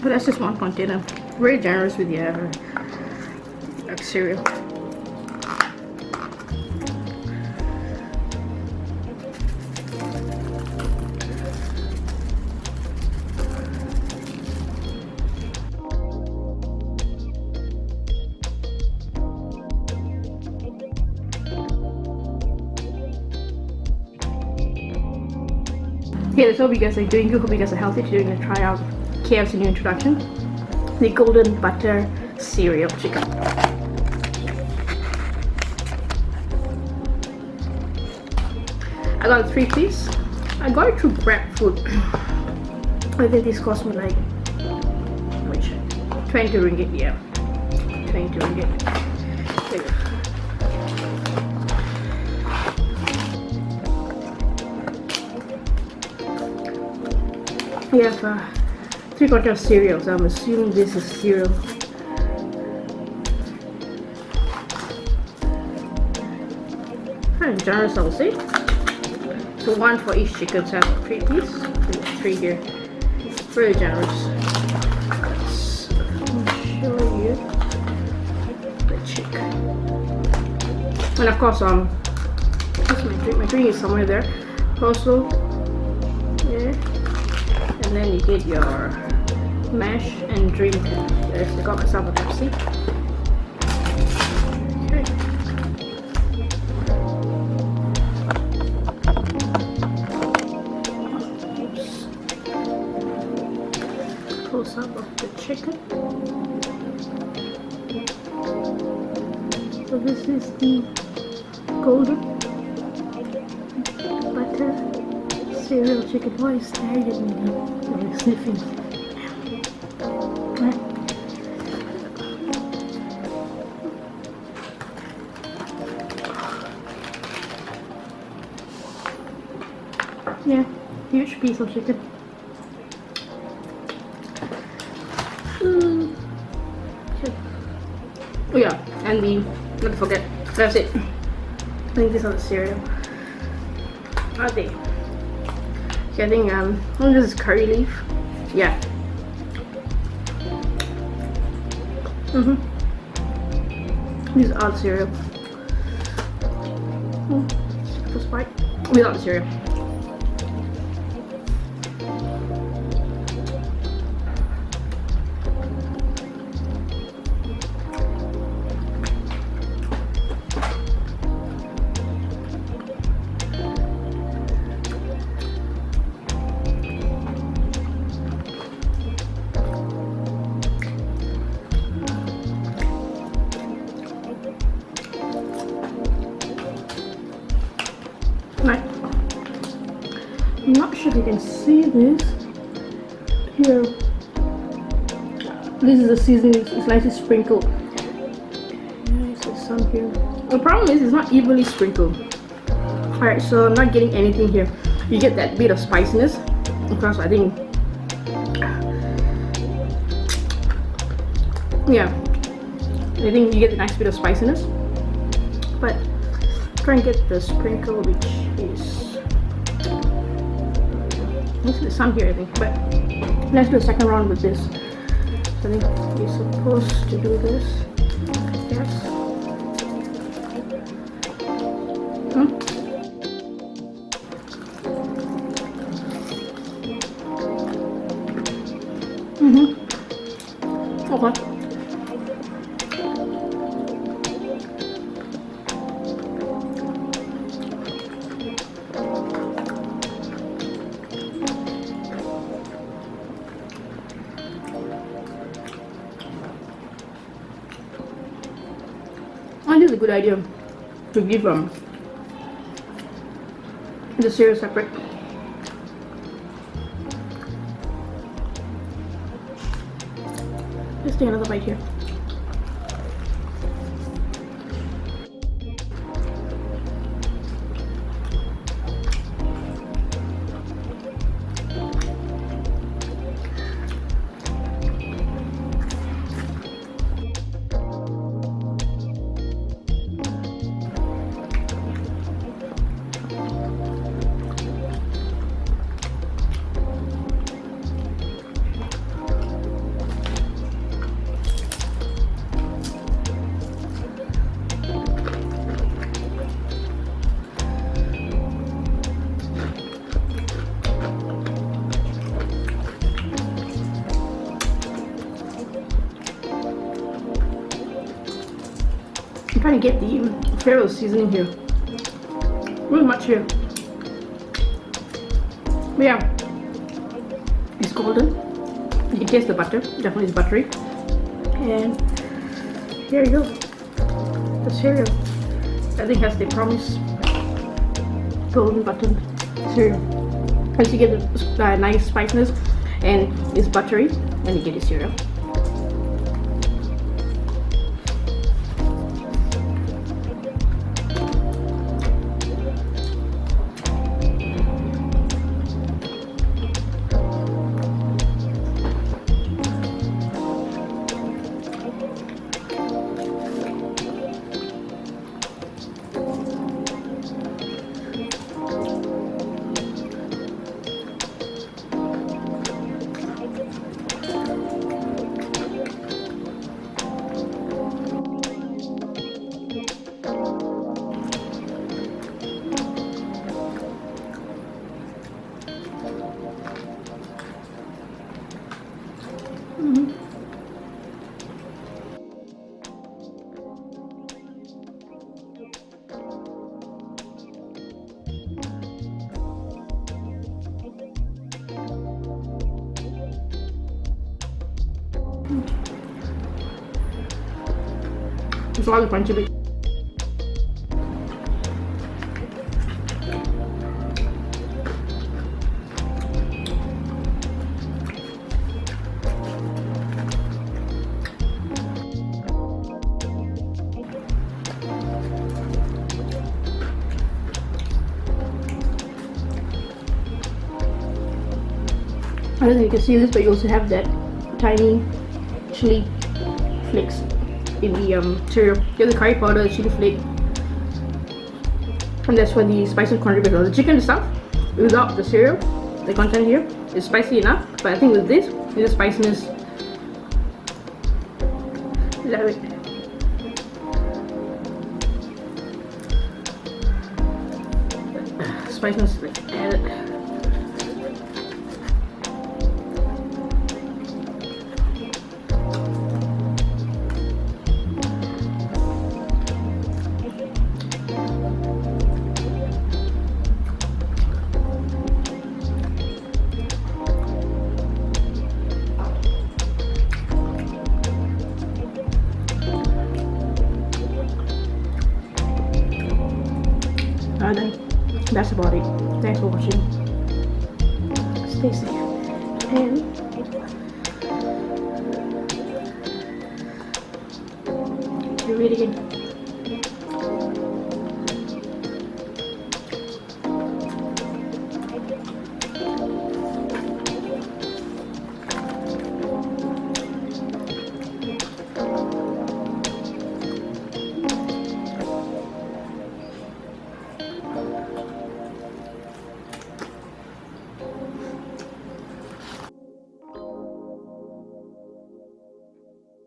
But that's just one container. Very generous with your cereal. Okay, let's hope you guys are doing good. Hope you guys are healthy. Today we're gonna try out KFC new introduction, the golden butter cereal chicken. I got a 3-piece. I got it through GrabFood. I think this cost me like 20 ringgit. Yeah, 20 ringgit. There you go. We have 3/4 of cereal, so I'm assuming this is cereal. Kind of generous, I would say. So 1 for each chicken, so I have 3 pieces. So there's 3 here. Very generous. Let me show you the chicken. And of course, what's my drink? My drink is somewhere there. Also, yeah. And then you get your mash and drink. There's, I got myself a Pepsi. Okay. Oops. Close up of the chicken. So this is the golden butter cereal chicken. Why is staring at me now? I'm sniffing. Right. Yeah, huge piece of chicken. Okay. Oh yeah, and not to forget, that's it. I think these are the cereal. Are they? I think this is curry leaf. Yeah. These are the cereal. First bite without the cereal. Right. I'm not sure if you can see this here. This is the seasoning. It's nicely sprinkled. There's some here. The problem is it's not evenly sprinkled. Alright, so I'm not getting anything here. You get that bit of spiciness. Because I think, yeah, I think you get a nice bit of spiciness. But try and get the sprinkle, which is there's some here, I think. But let's do a second round with this. So I think you're supposed to do this. Yes. Okay. I think it's a good idea to give the cereal separate. Let's take another bite here. I'm trying to get the Pharaoh seasoning here. Really much here. But yeah, it's golden. You can taste the butter. Definitely it's buttery. And here you go. The cereal. I think has the promise golden button cereal. As you get the nice spiciness and it's buttery when you get the cereal. It's a lot of crunchy bit. I don't know if you can see this, but you also have that tiny chili flakes in the cereal. You have the curry powder, the chili flake, and that's where the spices contribute. The chicken itself, without the cereal, the content here is spicy enough, but I think with this, the spiciness, love it. Spiciness like added. Then that's about it. Thanks for watching. Stay safe and do it again.